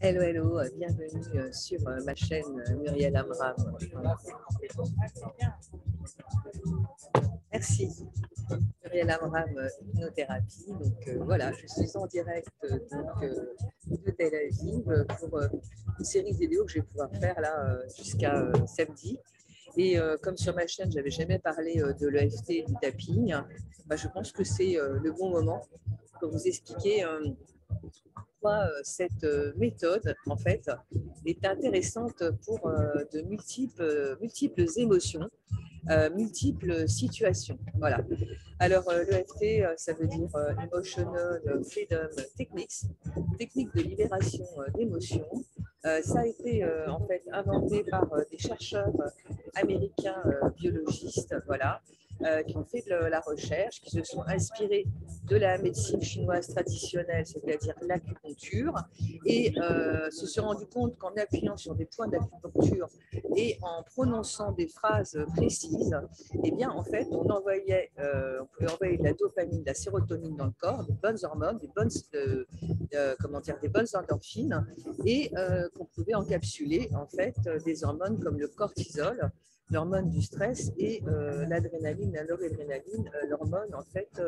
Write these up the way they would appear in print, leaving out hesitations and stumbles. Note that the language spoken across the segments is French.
Hello, hello, bienvenue sur ma chaîne Muriel Amram. Merci. Muriel Amram, hypnothérapie. Donc voilà, je suis en direct de Tel Aviv pour une série de vidéos que je vais pouvoir faire là jusqu'à samedi. Et comme sur ma chaîne, je n'avais jamais parlé de l'EFT du tapping, bah, je pense que c'est le bon moment pour vous expliquer pourquoi cette méthode, en fait, est intéressante pour de multiples émotions, multiples situations. Voilà. Alors, l'EFT, ça veut dire Emotional Freedom Techniques, technique de libération d'émotions. Ça a été en fait inventé par des chercheurs américains biologistes, voilà, qui ont fait de la recherche, qui se sont inspirés de la médecine chinoise traditionnelle, c'est-à-dire l'acupuncture, et se sont rendus compte qu'en appuyant sur des points d'acupuncture et en prononçant des phrases précises, eh bien, en fait, on pouvait envoyer de la dopamine, de la sérotonine dans le corps, des bonnes hormones, des bonnes endorphines, et qu'on pouvait encapsuler, en fait, des hormones comme le cortisol, l'hormone du stress, et l'adrénaline, la noradrénaline, l'hormone, en fait,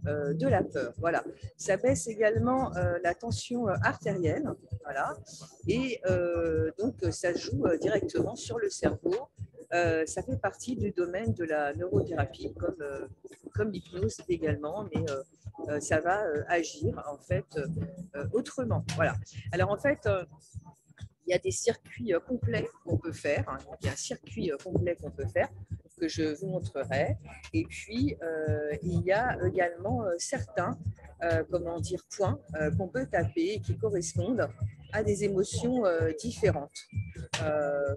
de la peur. Voilà. Ça baisse également la tension artérielle, voilà, et donc ça joue directement sur le cerveau. Ça fait partie du domaine de la neurothérapie, comme l'hypnose également, mais ça va agir en fait autrement. Voilà. Alors en fait, il y a des circuits complets qu'on peut faire. Hein. Il y a un circuit complet qu'on peut faire que je vous montrerai. Et puis, il y a également certains points qu'on peut taper et qui correspondent à des émotions différentes.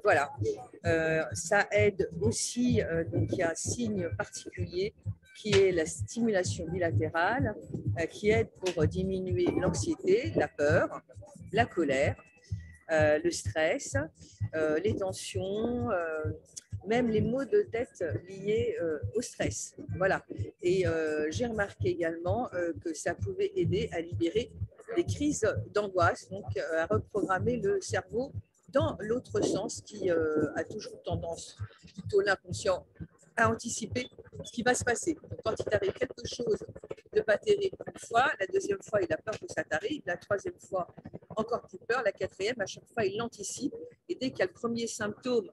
Voilà. Ça aide aussi, donc il y a un signe particulier qui est la stimulation bilatérale, qui aide pour diminuer l'anxiété, la peur, la colère, le stress, les tensions, même les maux de tête liés au stress. Voilà. Et j'ai remarqué également que ça pouvait aider à libérer des crises d'angoisse, donc à reprogrammer le cerveau dans l'autre sens qui a toujours tendance, plutôt l'inconscient, à anticiper ce qui va se passer. Donc, quand il t'arrive quelque chose de pas terrible une fois, la deuxième fois, il a peur que ça t'arrive, la troisième fois, encore plus peur, la quatrième, à chaque fois, il l'anticipe. Et dès qu'il y a le premier symptôme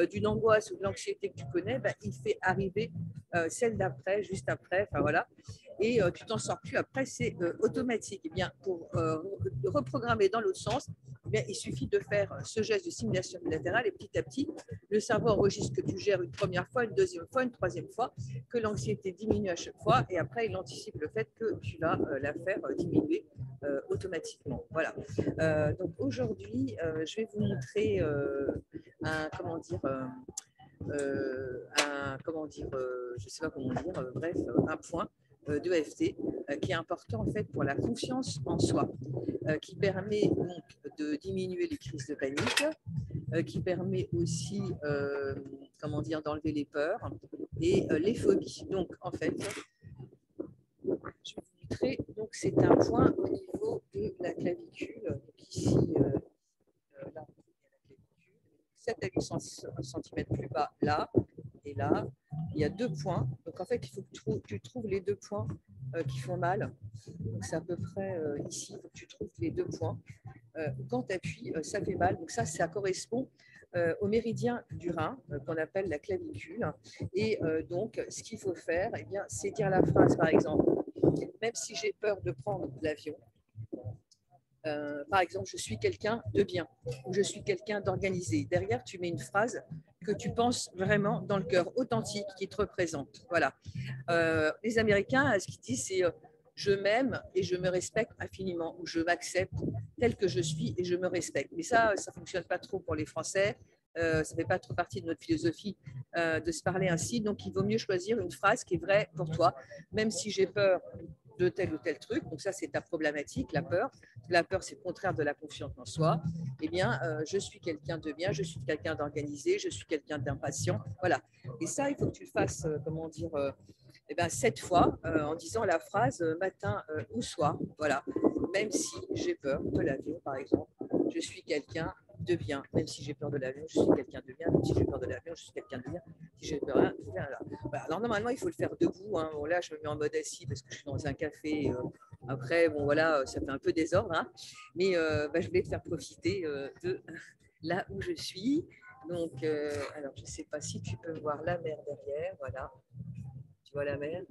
d'une angoisse ou de l'anxiété que tu connais, ben, il fait arriver celle d'après, juste après, enfin voilà. Et tu t'en sors plus après, c'est automatique. Et bien, pour reprogrammer dans l'autre sens, eh bien, il suffit de faire ce geste de stimulation bilatérale et petit à petit, le cerveau enregistre que tu gères une première fois, une deuxième fois, une troisième fois, que l'anxiété diminue à chaque fois et après, il anticipe le fait que tu vas la faire diminuer automatiquement. Voilà. Donc aujourd'hui, je vais vous montrer je ne sais pas comment dire, bref, un point d'EFT qui est important en fait pour la confiance en soi, qui permet donc de diminuer les crises de panique, qui permet aussi d'enlever les peurs et les phobies. Donc en fait, je vais vous montrer, donc c'est un point au niveau de la clavicule, donc ici, là, 7 à 8 cm plus bas, là et là, il y a 2 points. Donc en fait, il faut que tu trouves les 2 points qui font mal. Donc c'est à peu près ici, il faut que tu trouves les 2 points. Quand tu appuies, ça fait mal. Donc ça correspond au méridien du rein qu'on appelle la clavicule. Et donc, ce qu'il faut faire, eh bien, c'est dire la phrase, par exemple, même si j'ai peur de prendre l'avion, par exemple, je suis quelqu'un de bien ou je suis quelqu'un d'organisé. Derrière, tu mets une phrase que tu penses vraiment dans le cœur, authentique, qui te représente. Voilà. Les Américains, ce qu'ils disent, c'est je m'aime et je me respecte infiniment, ou je m'accepte tel que je suis et je me respecte. Mais ça ne fonctionne pas trop pour les Français. Ça ne fait pas trop partie de notre philosophie de se parler ainsi. Donc, il vaut mieux choisir une phrase qui est vraie pour toi, même si j'ai peur de tel ou tel truc. Donc ça, c'est ta problématique, la peur. La peur, c'est le contraire de la confiance en soi. Eh bien, je suis quelqu'un de bien, je suis quelqu'un d'organisé, je suis quelqu'un d'impatient. Voilà. Et ça, il faut que tu le fasses, 7 fois en disant la phrase matin ou soir. Voilà. Même si j'ai peur de l'avion, par exemple, je suis quelqu'un de bien, même si j'ai peur de l'avion, je suis quelqu'un de bien, même si j'ai peur de l'avion, je suis quelqu'un de bien, si j'ai peur de l'avion, voilà. Alors normalement, il faut le faire debout, hein. Bon, là, je me mets en mode assis parce que je suis dans un café. Après, bon voilà, ça fait un peu désordre, hein. Mais je voulais te faire profiter de là où je suis. Donc, alors, je ne sais pas si tu peux voir la mer derrière, voilà. Tu vois la mer?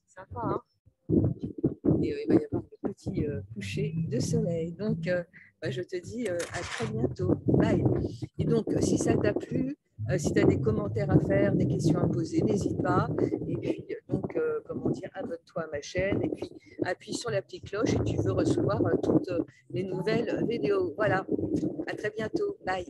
Sympa, hein? Et il va y avoir le petit coucher de soleil. Donc, je te dis à très bientôt. Bye. Et donc, si ça t'a plu, si tu as des commentaires à faire, des questions à poser, n'hésite pas. Et puis, donc, comment dire, abonne-toi à ma chaîne et puis appuie sur la petite cloche et tu veux recevoir toutes les nouvelles vidéos. Voilà. À très bientôt. Bye.